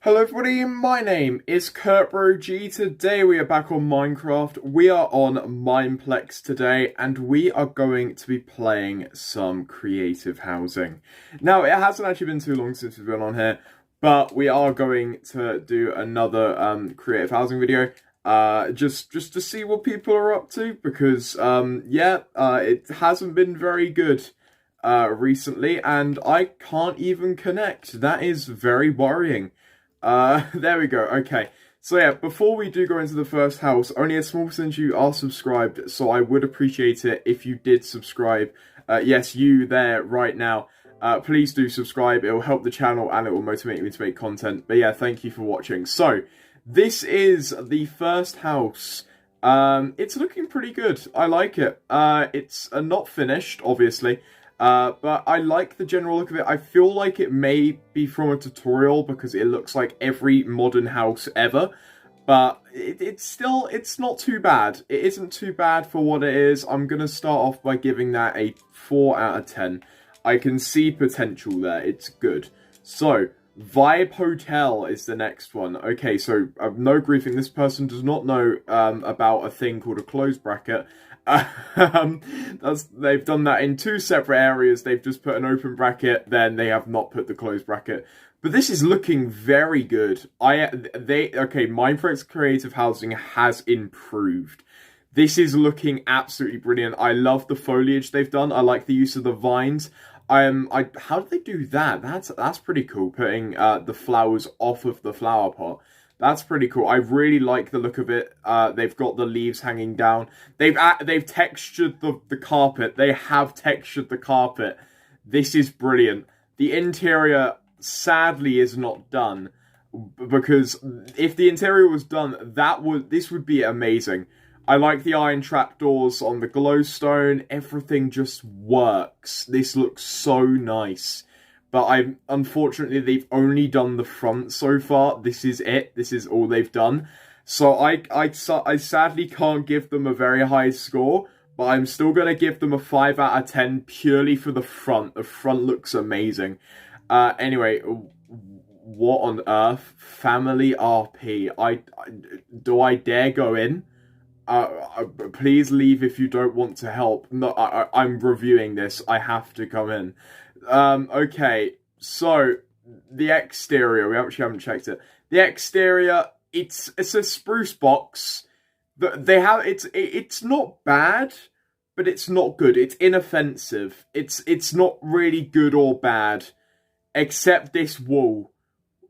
Hello everybody, my name is KurtBroG. Today we are back on Minecraft. We are on Mineplex today and we are going to be playing some creative housing. Now, it hasn't actually been too long since we've been on here, but we are going to do another creative housing video. Just to see what people are up to because, it hasn't been very good recently and I can't even connect. That is very worrying. There we go. Okay. So yeah, before we do go into the first house, only a small percentage of you are subscribed, so I would appreciate it if you did subscribe. Yes, you there right now. Please do subscribe. It will help the channel and it will motivate me to make content. But yeah, thank you for watching. So, this is the first house. It's looking pretty good. I like it. It's not finished, obviously. But I like the general look of it. I feel like it may be from a tutorial because it looks like every modern house ever. But it's not too bad. It isn't too bad for what it is. I'm going to start off by giving that a 4 out of 10. I can see potential there. It's good. So, Vipe Hotel is the next one. Okay, so no griefing. This person does not know about a thing called a clothes bracket. They've done that in two separate areas. They've just put an open bracket, then they have not put the closed bracket. But this is looking very good. Mineplex creative housing has improved. This is looking absolutely brilliant. I love the foliage they've done. I like the use of the vines. How did they do that? That's pretty cool. Putting the flowers off of the flower pot. That's pretty cool. I really like the look of it. They've got the leaves hanging down. They've textured the carpet. They have textured the carpet. This is brilliant. The interior, sadly, is not done because if the interior was done, this would be amazing. I like the iron trapdoors on the glowstone. Everything just works. This looks so nice. But unfortunately, they've only done the front so far. This is it. This is all they've done. So I sadly can't give them a very high score, but I'm still going to give them a 5 out of 10 purely for the front. The front looks amazing. Anyway, what on earth? Family RP. Do I dare go in? Please leave if you don't want to help. No, I'm reviewing this. I have to come in. Okay, so the exterior, we actually haven't checked it. The exterior, it's a spruce box. It's not bad, but it's not good. It's inoffensive. It's not really good or bad, except this wall.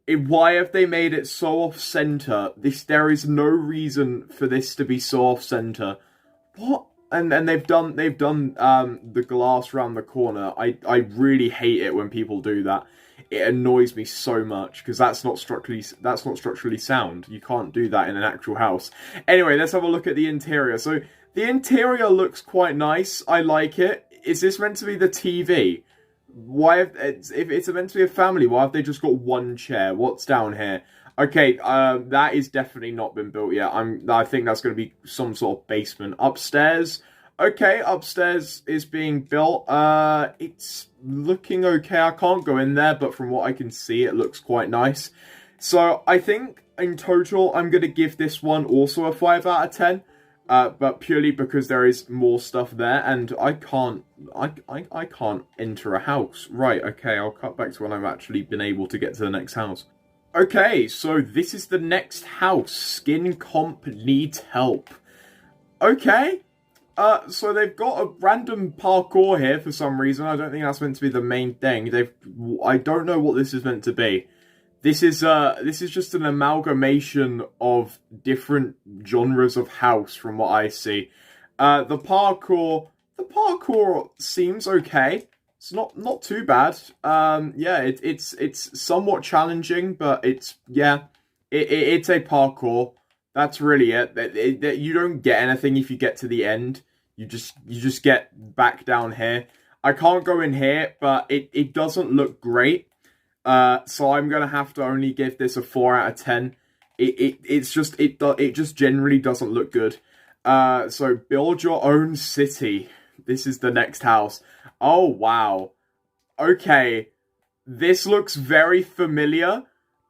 Why have they made it so off-center? There is no reason for this to be so off-center. What? And they've done the glass around the corner. I really hate it when people do that. It annoys me so much because that's not structurally sound. You can't do that in an actual house. Anyway, let's have a look at the interior. So the interior looks quite nice. I like it. Is this meant to be the TV? If it's meant to be a family, why have they just got one chair? What's down here? Okay, that is definitely not been built yet. I think that's going to be some sort of basement. Upstairs, okay, upstairs is being built. It's looking okay. I can't go in there, but from what I can see, it looks quite nice. So I think in total, I'm going to give this one also a 5 out of 10. But purely because there is more stuff there, and I can't enter a house. Right, okay, I'll cut back to when I've actually been able to get to the next house. Okay, so this is the next house. Skin comp needs help. Okay. So they've got a random parkour here for some reason. I don't think that's meant to be the main thing. I don't know what this is meant to be. This is just an amalgamation of different genres of house from what I see. The parkour seems okay. It's not too bad. Yeah, it's somewhat challenging, but it's a parkour. That's really it. You don't get anything if you get to the end. You just get back down here. I can't go in here, but it doesn't look great. So I'm gonna have to only give this a 4 out of 10. It just generally doesn't look good. So build your own city. This is the next house. Oh, wow. Okay. This looks very familiar,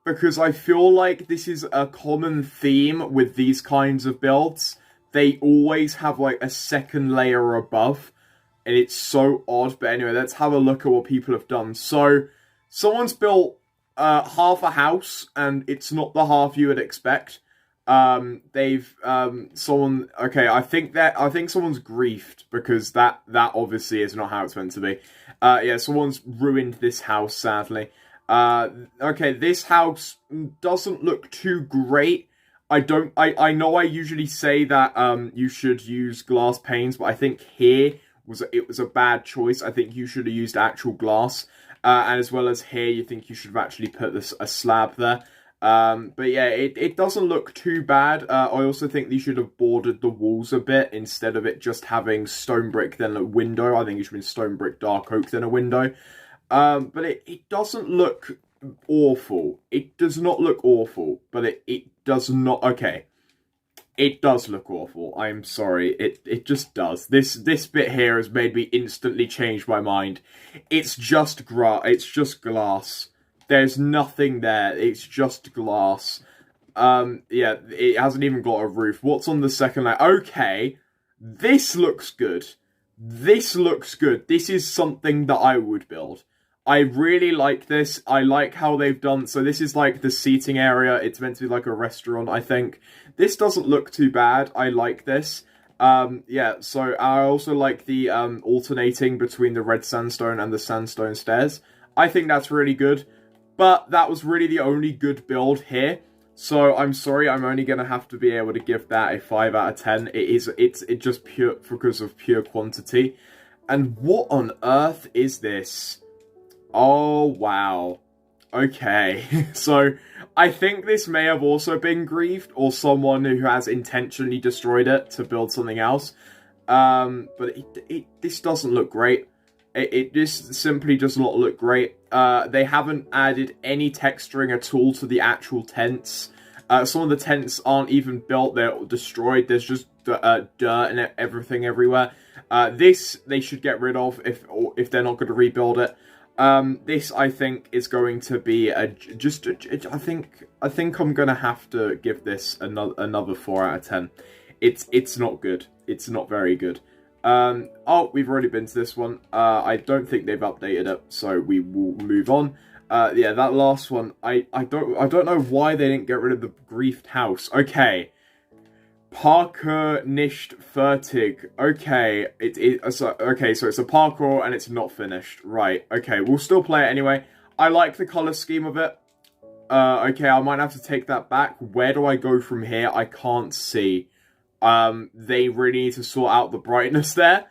because I feel like this is a common theme with these kinds of builds. They always have like a second layer above, and it's so odd. But anyway, let's have a look at what people have done. So someone's built half a house, and it's not the half you would expect. They've someone, okay, I think someone's griefed, because that obviously is not how it's meant to be. Yeah, someone's ruined this house, sadly. Okay, this house doesn't look too great. I know I usually say that you should use glass panes, but I think here it was a bad choice. I think you should have used actual glass. And as well as here, you think you should have actually put a slab there. But yeah, it doesn't look too bad. I also think you should have bordered the walls a bit instead of it just having stone brick then a window. I think it should have been stone brick, dark oak, then a window. But it doesn't look awful. It does not look awful, but it does not, okay. It does look awful. I'm sorry. It just does. This bit here has made me instantly change my mind. It's just glass. There's nothing there. It's just glass. Yeah, it hasn't even got a roof. What's on the second layer? Okay, this looks good. This looks good. This is something that I would build. I really like this. I like how they've done... So this is like the seating area. It's meant to be like a restaurant, I think. This doesn't look too bad. I like this. Yeah, so I also like the alternating between the red sandstone and the sandstone stairs. I think that's really good. But that was really the only good build here. So I'm sorry, I'm only going to have to be able to give that a 5 out of 10. It's just pure because of pure quantity. And what on earth is this? Oh, wow. Okay. So I think this may have also been griefed, or someone who has intentionally destroyed it to build something else. But this doesn't look great. It just simply does not look great. They haven't added any texturing at all to the actual tents. Some of the tents aren't even built. They're destroyed. There's just dirt and everything everywhere. This they should get rid of if they're not going to rebuild it. This I think is going to be I think I'm going to have to give this another 4 out of 10. It's not good. It's not very good. Oh, we've already been to this one. I don't think they've updated it, so we will move on. Yeah, that last one, I don't know why they didn't get rid of the griefed house. Okay. Parkour nicht fertig. Okay, okay, so it's a parkour and it's not finished. Right, okay, we'll still play it anyway. I like the color scheme of it. Okay, I might have to take that back. Where do I go from here? I can't see. They really need to sort out the brightness there.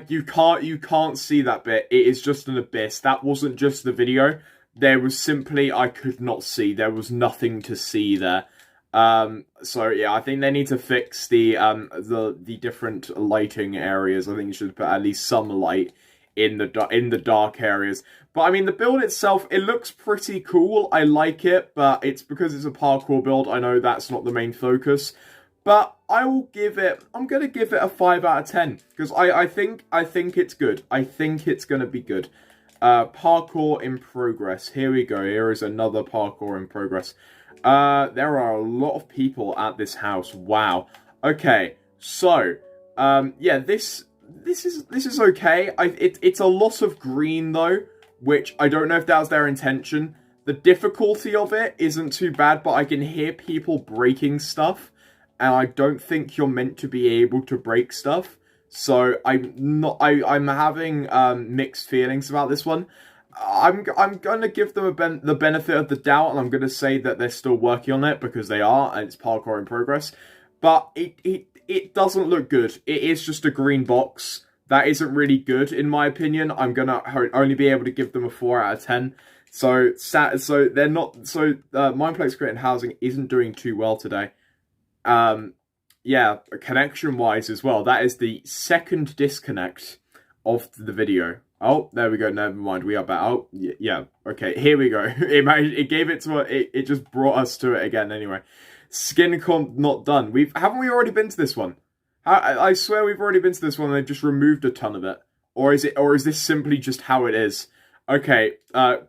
You can't see that bit. It is just an abyss. That wasn't just the video. There was simply, I could not see. There was nothing to see there. So yeah, I think they need to fix the different lighting areas. I think you should put at least some light in the dark areas. But I mean, the build itself, it looks pretty cool. I like it, but it's because it's a parkour build. I know that's not the main focus. But I'm going to give it a 5 out of 10. Because I think it's good. I think it's going to be good. Parkour in progress. Here we go. Here is another parkour in progress. There are a lot of people at this house. Wow. Okay. So, yeah, this is okay. It's a lot of green though, which I don't know if that was their intention. The difficulty of it isn't too bad, but I can hear people breaking stuff. And I don't think you're meant to be able to break stuff. So I'm having mixed feelings about this one. I'm going to give them the benefit of the doubt, and I'm going to say that they're still working on it, because they are, and it's parkour in progress. But it doesn't look good. It is just a green box. That isn't really good, in my opinion. I'm going to only be able to give them a 4 out of 10. So they're not... So Mineplex Creating Housing isn't doing too well today. Yeah, connection-wise as well. That is the second disconnect of the video. Oh, there we go. Never mind. We are back. Oh, yeah. Okay, here we go. It gave it to it. It just brought us to it again. Anyway, skin comp not done. Haven't we already been to this one? I swear we've already been to this one. And they've just removed a ton of it. Or is this simply just how it is? Okay,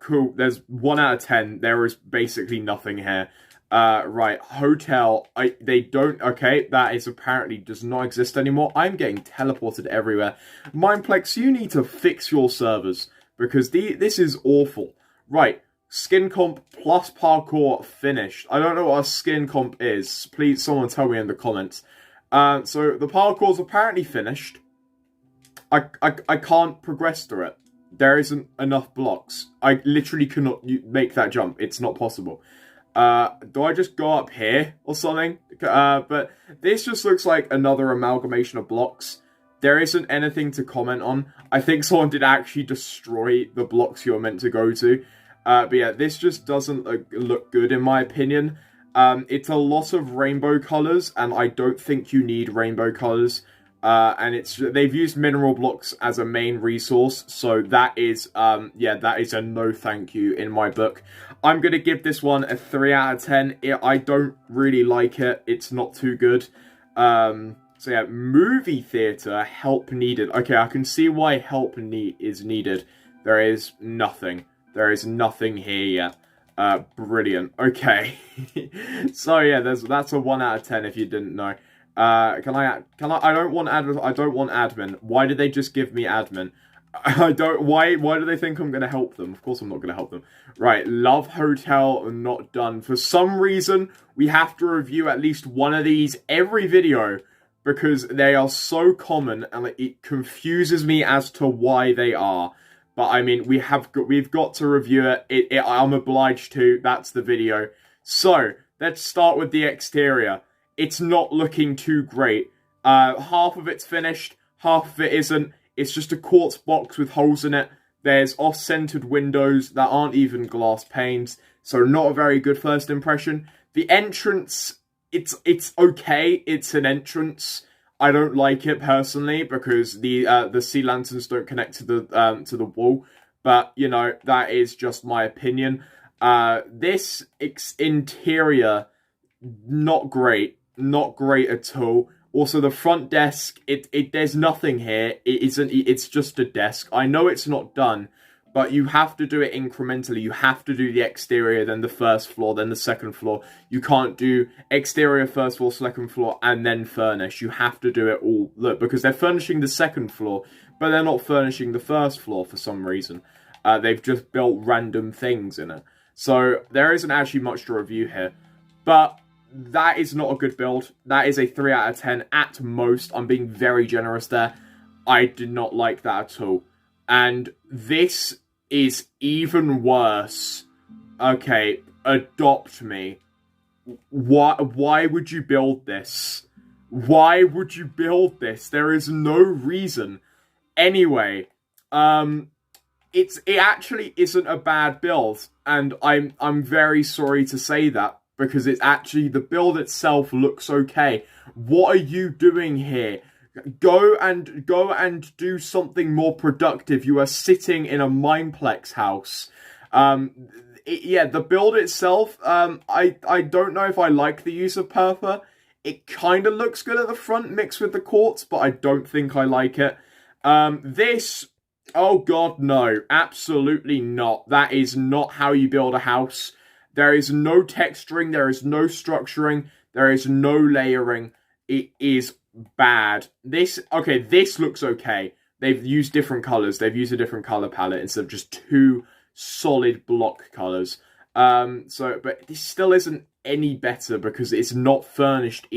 cool. There's 1 out of 10. There is basically nothing here. Right, hotel. They don't. Okay, that is apparently does not exist anymore. I'm getting teleported everywhere. Mineplex, you need to fix your servers because this is awful. Right, skin comp plus parkour finished. I don't know what a skin comp is. Please, someone tell me in the comments. So the parkour's apparently finished. I can't progress through it. There isn't enough blocks. I literally cannot make that jump. It's not possible. Do I just go up here or something? But this just looks like another amalgamation of blocks. There isn't anything to comment on. I think someone did actually destroy the blocks you're meant to go to. But yeah, this just doesn't look good in my opinion. It's a lot of rainbow colors, and I don't think you need rainbow colors. And they've used mineral blocks as a main resource, so that is that is a no thank you in my book. I'm gonna give this one a 3 out of 10. I don't really like it. It's not too good. So yeah, movie theater, help needed. Okay, I can see why help is needed. There is nothing. There is nothing here yet. Brilliant. Okay. So yeah, that's a 1 out of 10 if you didn't know. I don't want admin. Why did they just give me admin? Why do they think I'm gonna help them? Of course I'm not gonna help them. Right, Love Hotel, not done. For some reason, we have to review at least one of these every video because they are so common and it confuses me as to why they are. But I mean, we've got to review it. I'm obliged to. That's the video. So, let's start with the exterior. It's not looking too great. Half of it's finished, half of it isn't. It's just a quartz box with holes in it. There's off-centered windows that aren't even glass panes, so not a very good first impression. The entrance, it's okay. It's an entrance. I don't like it personally because the sea lanterns don't connect to the wall. But you know, that is just my opinion. This interior, not great. Not great at all. Also, the front desk, there's nothing here. It's just a desk. I know it's not done, but you have to do it incrementally. You have to do the exterior, then the first floor, then the second floor. You can't do exterior, first floor, second floor, and then furnish. You have to do it all. Look, because they're furnishing the second floor, but they're not furnishing the first floor for some reason. They've just built random things in it. So, there isn't actually much to review here. But that is not a good build. That is a 3 out of 10 at most. I'm being very generous there. I did not like that at all. And this is even worse. Okay, adopt me. Why would you build this? Why would you build this? There is no reason. Anyway, it actually isn't a bad build, and I'm very sorry to say that. Because it's actually, the build itself looks okay. What are you doing here? Go and do something more productive. You are sitting in a Mineplex house. Yeah, the build itself, I don't know if I like the use of purple. It kind of looks good at the front mixed with the quartz, but I don't think I like it. This, oh god, no. Absolutely not. That is not how you build a house. There is no texturing, there is no structuring, there is no layering. It is bad. This looks okay. They've used different colors. They've used a different color palette instead of just 2 solid block colors. But this still isn't any better because it's not furnished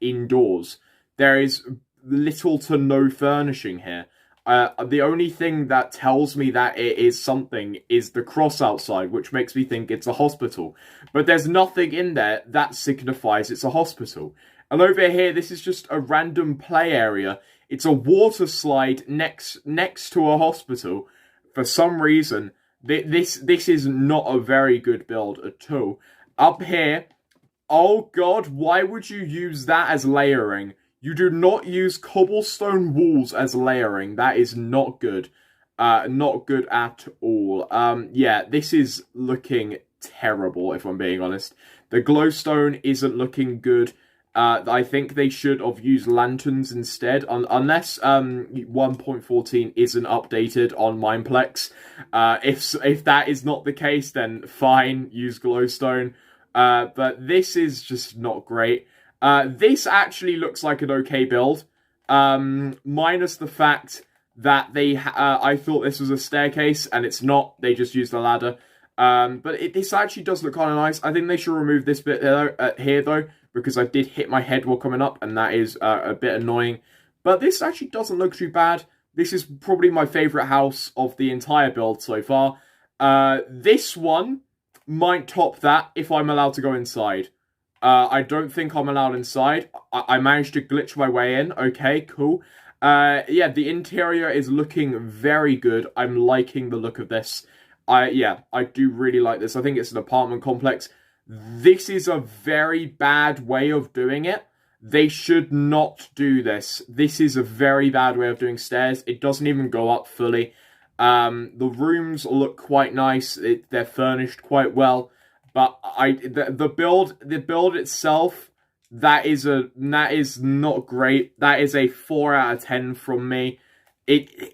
indoors. There is little to no furnishing here. The only thing that tells me that it is something is the cross outside, which makes me think it's a hospital. But there's nothing in there that signifies it's a hospital. And over here, this is just a random play area. It's a water slide next to a hospital. For some reason, this is not a very good build at all. Up here, oh god, why would you use that as layering? You do not use cobblestone walls as layering. That is not good. Not good at all. Yeah, this is looking terrible, if I'm being honest. The glowstone isn't looking good. I think they should have used lanterns instead, unless 1.14 isn't updated on Mineplex. If that is not the case, then fine, use glowstone. But this is just not great. This actually looks like an okay build, minus the fact that I thought this was a staircase, and it's not. They just used a ladder. But this actually does look kind of nice. I think they should remove this bit here, though, because I did hit my head while coming up, and that is a bit annoying. But this actually doesn't look too bad. This is probably my favourite house of the entire build so far. This one might top that if I'm allowed to go inside. I don't think I'm allowed inside. I managed to glitch my way in. Okay, cool. Yeah, the interior is looking very good. I'm liking the look of this. Yeah, I do really like this. I think it's an apartment complex. This is a very bad way of doing it. They should not do this. This is a very bad way of doing stairs. It doesn't even go up fully. The rooms look quite nice. They're furnished quite well. But the build itself, that is not great. That is a 4 out of 10 from me.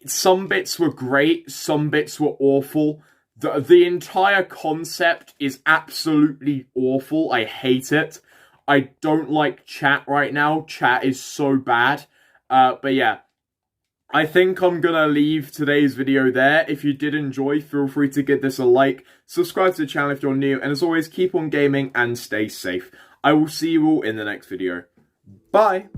Some bits were great, some bits were awful. The entire concept is absolutely awful. I hate it. I don't like chat right now. Chat is so bad. But yeah, I think I'm gonna leave today's video there. If you did enjoy, feel free to give this a like. Subscribe to the channel if you're new. And as always, keep on gaming and stay safe. I will see you all in the next video. Bye!